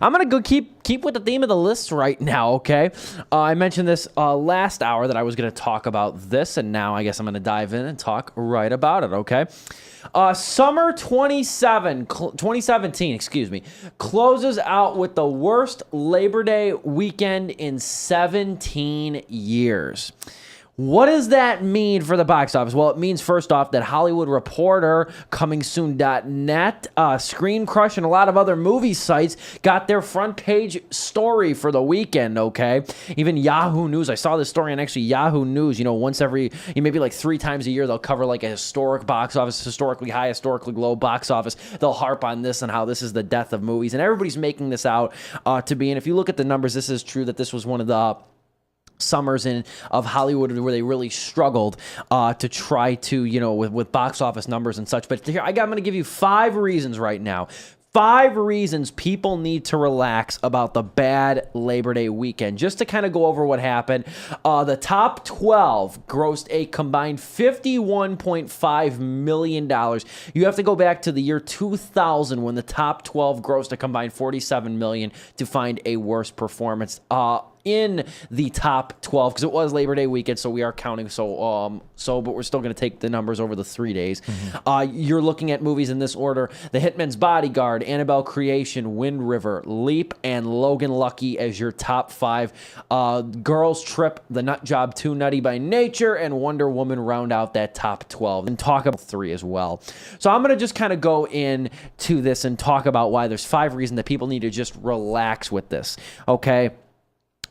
I'm going to go keep with the theme of the list right now, okay? I mentioned this last hour that I was going to talk about this, and now I guess I'm going to dive in and talk right about it, okay? Summer 2017, closes out with the worst Labor Day weekend in 17 years. What does that mean for the box office? Well, it means, first off, that Hollywood Reporter, ComingSoon.net, Screen Crush, and a lot of other movie sites got their front page story for the weekend, okay? Even Yahoo News. I saw this story on actually Yahoo News. Once every, maybe like 3 times a year, they'll cover like a historic box office, historically high, historically low box office. They'll harp on this and how this is the death of movies. And everybody's making this out to be. And if you look at the numbers, this is true that this was one of the summers of Hollywood where they really struggled to try to, with box office numbers and such. But here, I'm going to give you 5 reasons right now. 5 reasons people need to relax about the bad Labor Day weekend. Just to kind of go over what happened, the top 12 grossed a combined $51.5 million. You have to go back to the year 2000 when the top 12 grossed a combined $47 million to find a worse performance in the top 12, because it was Labor Day weekend, so we are counting but we're still going to take the numbers over the 3 days. You're looking at movies in this order: The Hitman's Bodyguard, Annabelle Creation, Wind River, Leap, and Logan Lucky as your top 5. Girls Trip, The Nut Job 2, Nutty by Nature, and Wonder Woman round out that top 12, and talk about 3 as well. So I'm going to just kind of go into this and talk about why there's 5 reasons that people need to just relax with this, okay?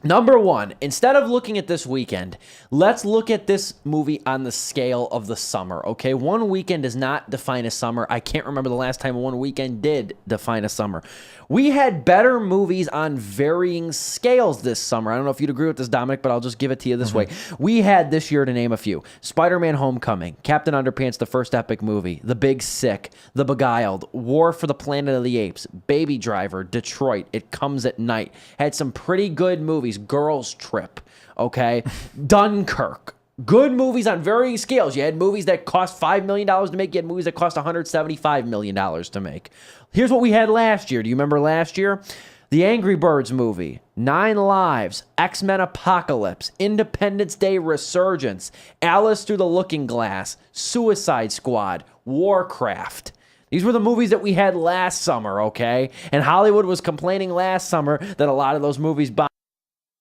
Number 1, instead of looking at this weekend, let's look at this movie on the scale of the summer, okay? One weekend does not define a summer. I can't remember the last time one weekend did define a summer. We had better movies on varying scales this summer. I don't know if you'd agree with this, Dominic, but I'll just give it to you this way. We had this year, to name a few: Spider-Man Homecoming, Captain Underpants, the first epic movie, The Big Sick, The Beguiled, War for the Planet of the Apes, Baby Driver, Detroit, It Comes at Night. Had some pretty good movies. Girls Trip, okay? Dunkirk. Good movies on varying scales. You had movies that cost $5 million to make. You had movies that cost $175 million to make. Here's what we had last year. Do you remember last year? The Angry Birds movie, 9 Lives, X-Men Apocalypse, Independence Day Resurgence, Alice Through the Looking Glass, Suicide Squad, Warcraft. These were the movies that we had last summer, okay? And Hollywood was complaining last summer that a lot of those movies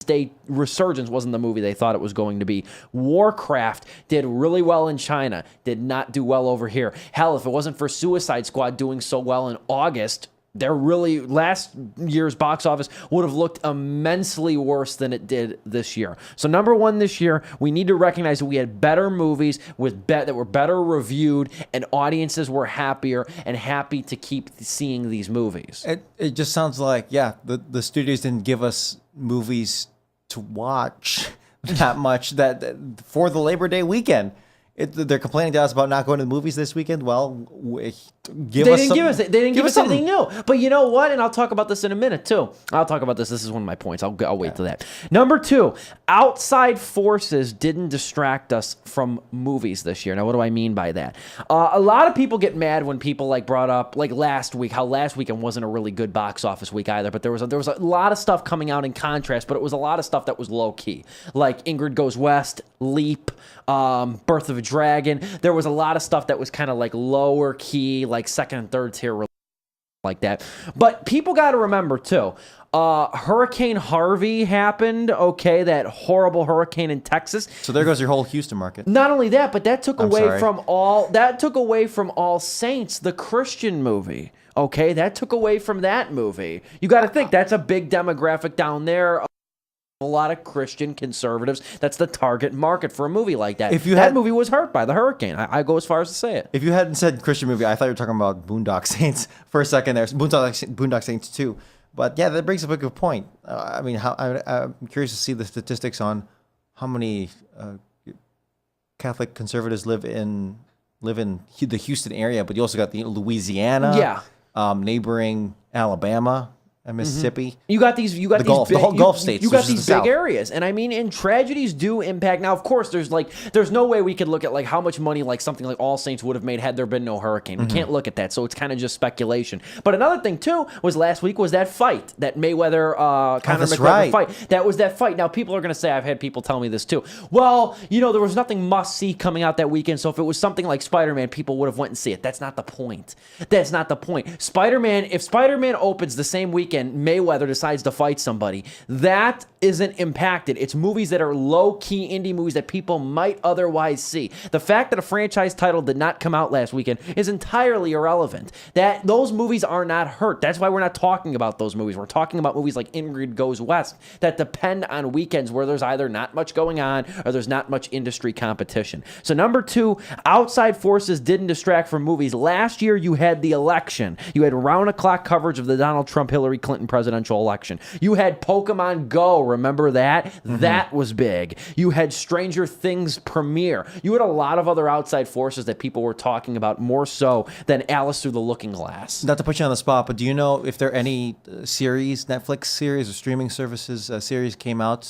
Day Resurgence wasn't the movie they thought it was going to be. Warcraft did really well in China, did not do well over here. Hell, if it wasn't for Suicide Squad doing so well in August, last year's box office would have looked immensely worse than it did this year. So number 1 this year, we need to recognize that we had better movies that were better reviewed, and audiences were happier and happy to keep seeing these movies. It just sounds like, the studios didn't give us movies to watch that much that for the Labor Day weekend. They're complaining to us about not going to the movies this weekend. Well, they didn't give us anything new. But you know what? And I'll talk about this in a minute too. I'll talk about this. This is one of my points. I'll wait till that. Number 2, outside forces didn't distract us from movies this year. Now, what do I mean by that? A lot of people get mad when people brought up last week, how last weekend wasn't a really good box office week either. But there was a lot of stuff coming out in contrast, but it was a lot of stuff that was low key, like Ingrid Goes West, Leap, Birth of a Dragon. There was a lot of stuff that was kind of lower key, second and third tier, like that. But people got to remember too, Hurricane Harvey happened, okay, that horrible hurricane in Texas. So there goes your whole Houston market. Not only that, but that took away from All Saints, the Christian movie. Okay, that took away from that movie. You got to think that's a big demographic down there. A lot of Christian conservatives. That's the target market for a movie like that. That movie was hurt by the hurricane. I go as far as to say it. If you hadn't said Christian movie, I thought you were talking about Boondock Saints for a second there. Boondock Saints 2. But yeah, that brings up a good point. I'm curious to see the statistics on how many Catholic conservatives live in the Houston area, but you also got the Louisiana, neighboring Alabama. and Mississippi. You got these Gulf, big, the whole Gulf states, You got which is these the big South. areas, and I mean, and tragedies do impact. Now, of course, there's no way we could look at like how much money like something like All Saints would have made had there been no hurricane. We can't look at that, so it's kind of just speculation. But another thing too was last week was that fight, that Mayweather Conor McGregor fight. That was that fight. Now, people are going to say, I've had people tell me this too. Well, there was nothing must see coming out that weekend, so if it was something like Spider-Man, people would have went and see it. That's not the point. That's not the point. If Spider-Man opens the same weekend, Mayweather decides to fight somebody, that isn't impacted. It's movies that are low-key indie movies that people might otherwise see. The fact that a franchise title did not come out last weekend is entirely irrelevant. That those movies are not hurt. That's why we're not talking about those movies. We're talking about movies like Ingrid Goes West that depend on weekends where there's either not much going on or there's not much industry competition. So number 2, outside forces didn't distract from movies. Last year, you had the election. You had round-the-clock coverage of the Donald Trump-Hillary Clinton presidential election. You had Pokemon Go. Remember that? That was big. You had Stranger Things premiere. You had a lot of other outside forces that people were talking about more so than Alice Through the Looking Glass. Not to put you on the spot, but do you know if there are any Netflix series or streaming services series came out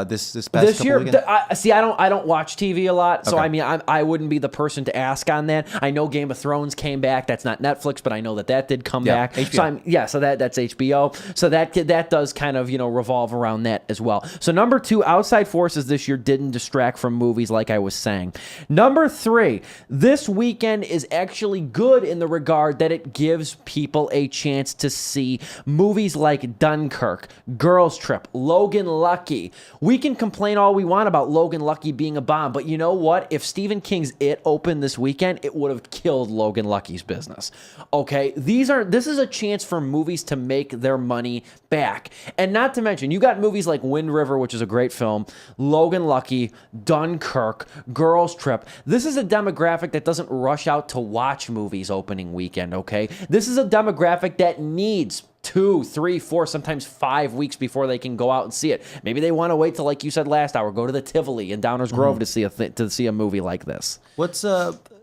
this past year? weekend? I don't watch TV a lot, so Okay. I mean, I wouldn't be the person to ask on that. I know Game of Thrones came back. That's not Netflix, but I know that did come back. HBO. So that's HBO. So that does kind of revolve around that as well. So number 2, outside forces this year didn't distract from movies, like I was saying. Number 3, this weekend is actually good in the regard that it gives people a chance to see movies like Dunkirk, Girls Trip, Logan Lucky. We can complain all we want about Logan Lucky being a bomb, but you know what? If Stephen King's It opened this weekend, it would have killed Logan Lucky's business. Okay, this is a chance for movies to make their money back. And not to mention, you got movies like Wind River, which is a great film, Logan Lucky, Dunkirk, Girls Trip. This is a demographic that doesn't rush out to watch movies opening weekend, okay? This is a demographic that needs 2, 3, 4, sometimes 5 weeks before they can go out and see it. Maybe they want to wait till, like you said last hour, go to the Tivoli in Downers Grove to see a movie like this. What's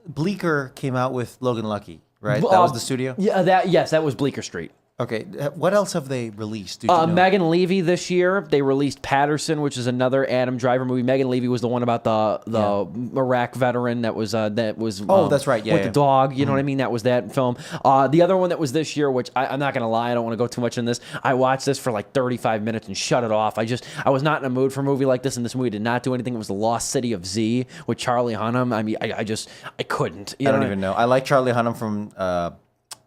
Bleecker came out with Logan Lucky, right? That was the studio? Yeah, that was Bleecker Street. Okay, what else have they released? Did you know? Megan Levy this year, they released Patterson, which is another Adam Driver movie. Megan Levy was the one about the Iraq veteran that was that's right, with the dog. You know what I mean? That was that film. The other one that was this year, which I'm not gonna lie, I don't want to go too much in this. I watched this for like 35 minutes and shut it off. I was not in a mood for a movie like this, and this movie did not do anything. It was The Lost City of Z with Charlie Hunnam. I mean, I couldn't. I don't even know. I like Charlie Hunnam from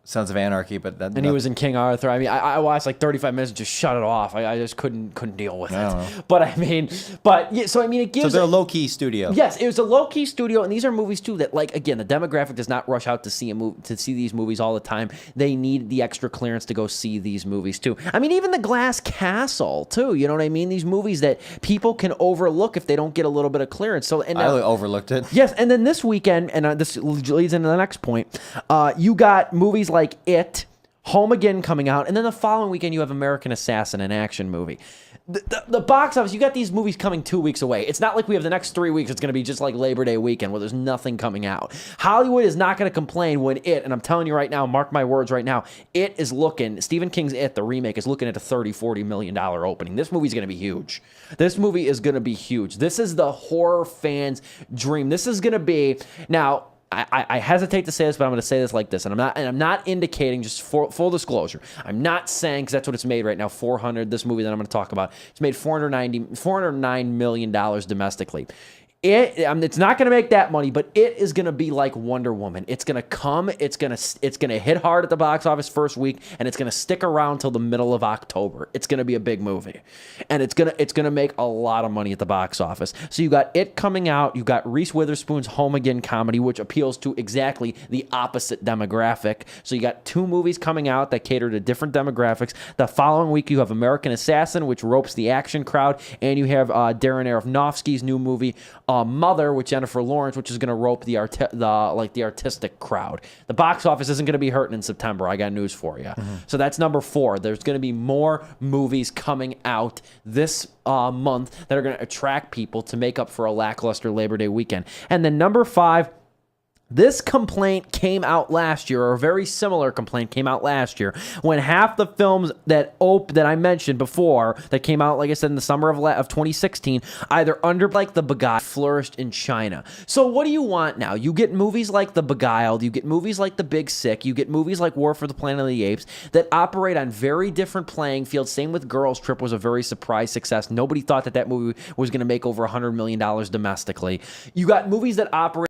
Sons of Anarchy, but he was in King Arthur. I mean, I watched like 35 minutes and just shut it off. I just couldn't deal with it. But I mean, it gives. So they're a low key studio. Yes, it was a low key studio, and these are movies too that, like, again, the demographic does not rush out to see these movies all the time. They need the extra clearance to go see these movies too. I mean, even The Glass Castle too. You know what I mean? These movies that people can overlook if they don't get a little bit of clearance. So I overlooked it. Yes, and then this weekend, and this leads into the next point. You got movies like It, Home Again coming out, and then the following weekend you have American Assassin, an action movie. The box office, you got these movies coming 2 weeks away. It's not like we have the next 3 weeks. It's going to be just like Labor Day weekend where there's nothing coming out. Hollywood is not going to complain when and I'm telling you right now, mark my words right now, Stephen King's It, the remake, is looking at a $30-40 million opening. This movie's going to be huge. This movie is going to be huge. This is the horror fan's dream. This is going to be, now, I hesitate to say this, but I'm going to say this like this, and I'm not indicating, just for full disclosure, I'm not saying, because that's what it's made right now, 400, this movie that I'm going to talk about, it's made $409 million domestically. It's not going to make that money, but it is going to be like Wonder Woman. It's going to come, it's going to hit hard at the box office first week, and it's going to stick around till the middle of October. It's going to be a big movie, and it's going to make a lot of money at the box office. So you got It coming out, you got Reese Witherspoon's Home Again comedy, which appeals to exactly the opposite demographic. So you got 2 movies coming out that cater to different demographics. The following week you have American Assassin, which ropes the action crowd, and you have Darren Aronofsky's new movie Mother with Jennifer Lawrence, which is going to rope the artistic crowd. The box office isn't going to be hurting in September. I got news for you. So that's number 4. There's going to be more movies coming out this month that are going to attract people to make up for a lackluster Labor Day weekend. And then number 5, This complaint came out last year, or a very similar complaint came out last year, when half the films that I mentioned before that came out, like I said, in the summer of 2016, either under like The Beguiled flourished in China. So what do you want now? You get movies like The Beguiled, you get movies like The Big Sick, you get movies like War for the Planet of the Apes that operate on very different playing fields. Same with Girls Trip was a very surprise success. Nobody thought that movie was going to make over $100 million domestically. You got movies that operate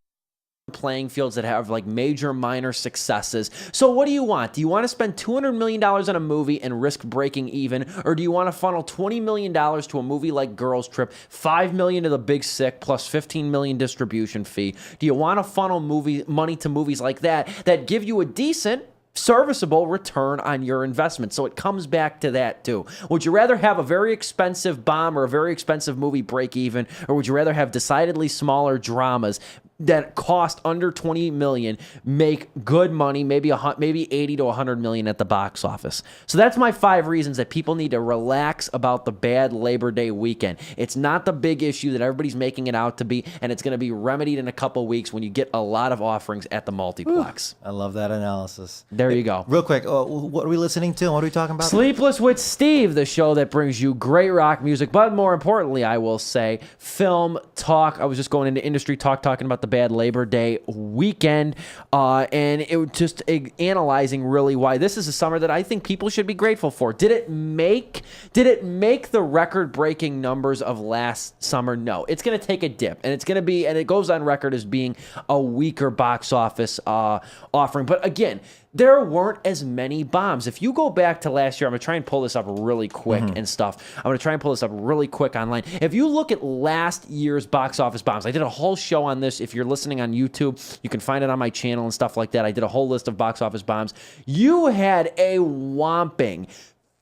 playing fields that have like major minor successes. So what do you want? Do you want to spend $200 million on a movie and risk breaking even, or do you want to funnel $20 million to a movie like Girls Trip, $5 million to The Big Sick plus $15 million distribution fee? Do you want to funnel money to movies like that give you a decent, serviceable return on your investment? So it comes back to that too. Would you rather have a very expensive bomb or a very expensive movie break even, or would you rather have decidedly smaller dramas that cost under $20 million, make good money, maybe 80 to 100 million at the box office? So that's my 5 reasons that people need to relax about the bad Labor Day weekend. It's not the big issue that everybody's making it out to be, and it's going to be remedied in a couple weeks when you get a lot of offerings at the multiplex. I love that analysis. There you go. Real quick, what are we listening to? What are we talking about? Sleepless with Steve, the show that brings you great rock music, but more importantly, I will say, film talk. I was just going into industry talk, talking about the bad Labor Day weekend, and it was just analyzing really why this is a summer that I think people should be grateful for. Did it make the record-breaking numbers of last summer? No. It's going to take a dip, and it goes on record as being a weaker box office offering. But again, there weren't as many bombs. If you go back to last year, I'm going to try and pull this up really quick and stuff. I'm going to try and pull this up really quick online. If you look at last year's box office bombs, I did a whole show on this. If you're listening on YouTube, you can find it on my channel and stuff like that. I did a whole list of box office bombs. You had a whopping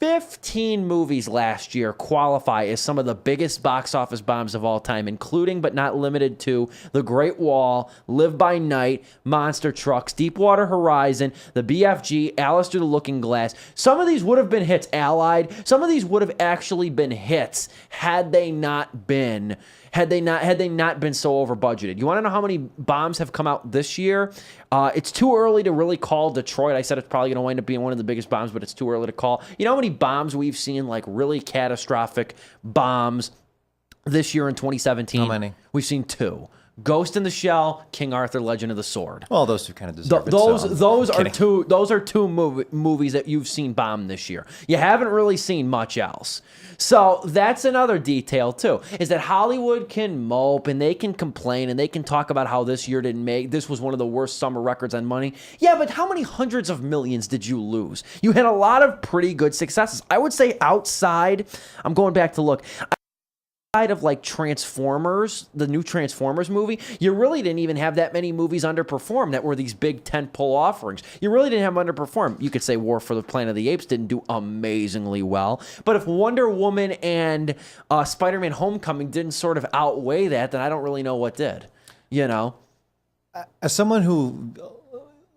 15 movies last year qualify as some of the biggest box office bombs of all time, including but not limited to The Great Wall, Live by Night, Monster Trucks, Deepwater Horizon, The BFG, Alice Through the Looking Glass. Some of these would have been hits. Allied. Some of these would have actually been hits had they not been so over budgeted. You want to know how many bombs have come out this year? It's too early to really call Detroit. I said it's probably going to wind up being one of the biggest bombs, but it's too early to call. You know how many bombs we've seen, like really catastrophic bombs this year in 2017? How many? We've seen 2. Ghost in the Shell, King Arthur, Legend of the Sword. Well, those two kind of deserve it. Those are two movies that you've seen bomb this year. You haven't really seen much else. So that's another detail too, is that Hollywood can mope and they can complain and they can talk about how this year this was one of the worst summer records on money. Yeah, but how many hundreds of millions did you lose? You had a lot of pretty good successes. I would say outside, I'm going back to look, of like Transformers, the new Transformers movie, you really didn't even have that many movies underperform that were these big tentpole offerings. You really didn't have them underperform. You could say War for the Planet of the Apes didn't do amazingly well, but if Wonder Woman and Spider-Man Homecoming didn't sort of outweigh that, then I don't really know what did, you know? As someone who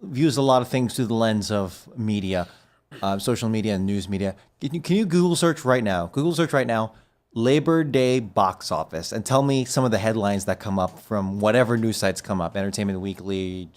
views a lot of things through the lens of media, social media and news media, can you Google search right now? Labor Day box office, and tell me some of the headlines that come up from whatever news sites come up, Entertainment Weekly,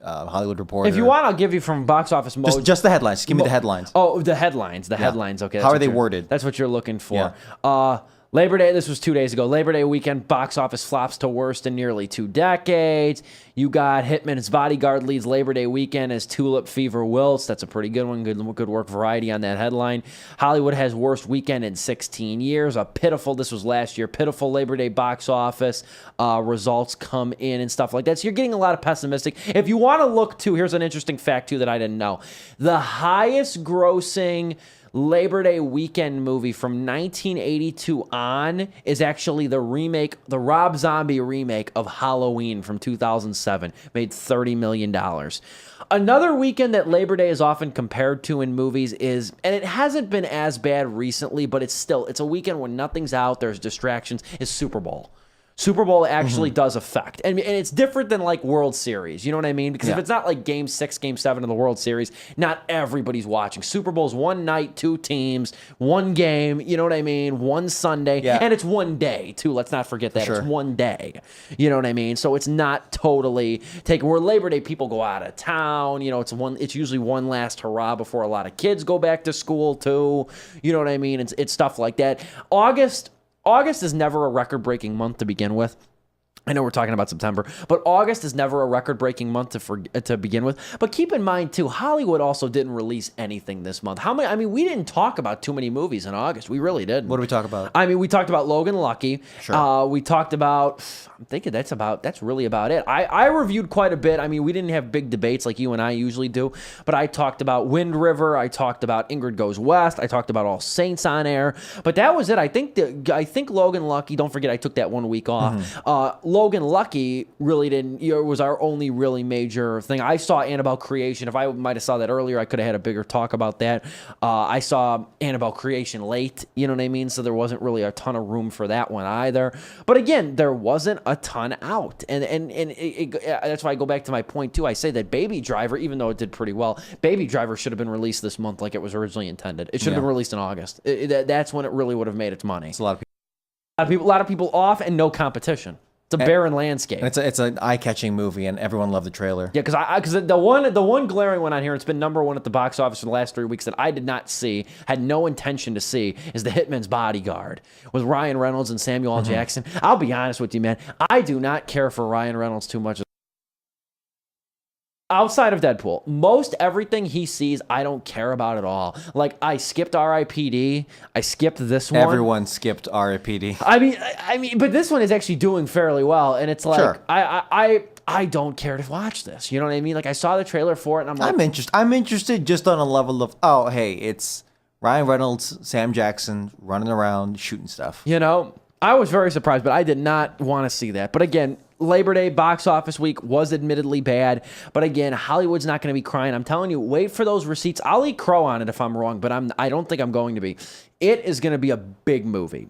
Hollywood Reporter. If you want, I'll give you from Box Office Mojo. Just the headlines. Just give me the headlines. Oh, the headlines. Headlines. Okay. How are they worded? That's what you're looking for. Yeah. Labor Day, this was 2 days ago. Labor Day weekend, box office flops to worst in nearly 2 decades. You got Hitman's Bodyguard leads Labor Day weekend as Tulip Fever wilts. That's a pretty good one. Good work, Variety, on that headline. Hollywood has worst weekend in 16 years. This was last year, pitiful Labor Day box office results come in and stuff like that. So you're getting a lot of pessimistic. If you want to look, too, here's an interesting fact, too, that I didn't know. The highest grossing Labor Day weekend movie from 1982 on is actually the Rob Zombie remake of Halloween from 2007. Made $30 million. Another weekend that Labor Day is often compared to in movies is, and it hasn't been as bad recently, but it's a weekend when nothing's out, there's distractions, is Super Bowl. Super Bowl actually does affect. And it's different than like World Series. You know what I mean? Because if it's not like game 6, game 7 of the World Series, not everybody's watching. Super Bowl's one night, 2 teams, one game, you know what I mean? One Sunday. Yeah. And it's one day, too. Let's not forget that. Sure. It's one day. You know what I mean? So it's not totally taken. Where Labor Day, people go out of town. You know, it's usually one last hurrah before a lot of kids go back to school, too. You know what I mean? It's stuff like that. August is never a record-breaking month to begin with. I know we're talking about September, but August is never a record-breaking month to begin with. But keep in mind, too, Hollywood also didn't release anything this month. How many? I mean, we didn't talk about too many movies in August. We really didn't. What did we talk about? I mean, we talked about Logan Lucky. Sure. We talked about, I'm thinking that's really about it. I reviewed quite a bit. I mean, we didn't have big debates like you and I usually do, but I talked about Wind River. I talked about Ingrid Goes West. I talked about All Saints on air. But that was it. I think Logan Lucky, don't forget I took that 1 week off. Logan Lucky really didn't, was our only really major thing. I saw Annabelle Creation. If I might have saw that earlier, I could have had a bigger talk about that. I saw Annabelle Creation late, you know what I mean? So there wasn't really a ton of room for that one either. But again, there wasn't a ton out. And that's why I go back to my point too. I say that Baby Driver, even though it did pretty well, Baby Driver should have been released this month like it was originally intended. It should have been released in August. That's when it really would have made its money. It's a lot of people. A lot of people off and no competition. It's a barren landscape. And it's an eye-catching movie, and everyone loved the trailer. Yeah, because the one glaring one on here, it's been number 1 at the box office for the last 3 weeks that I did not see, had no intention to see, is The Hitman's Bodyguard with Ryan Reynolds and Samuel L. Jackson. I'll be honest with you, man. I do not care for Ryan Reynolds too much. Outside of Deadpool, most everything he sees, I don't care about at all. Like, I skipped R.I.P.D. I skipped this one. Everyone skipped R.I.P.D. I mean, but this one is actually doing fairly well, and it's like, Sure. I don't care to watch this. You know what I mean? Like, I saw the trailer for it, and I'm like, I'm interested just on a level of, oh, hey, it's Ryan Reynolds, Sam Jackson running around shooting stuff. you know, I was very surprised, but I did not want to see that. But again, Labor Day box office week was admittedly bad, but again, Hollywood's not going to be crying. I'm telling you, wait for those receipts. I'll eat crow on it if I'm wrong, but I don't think I'm going to be. It is going to be a big movie.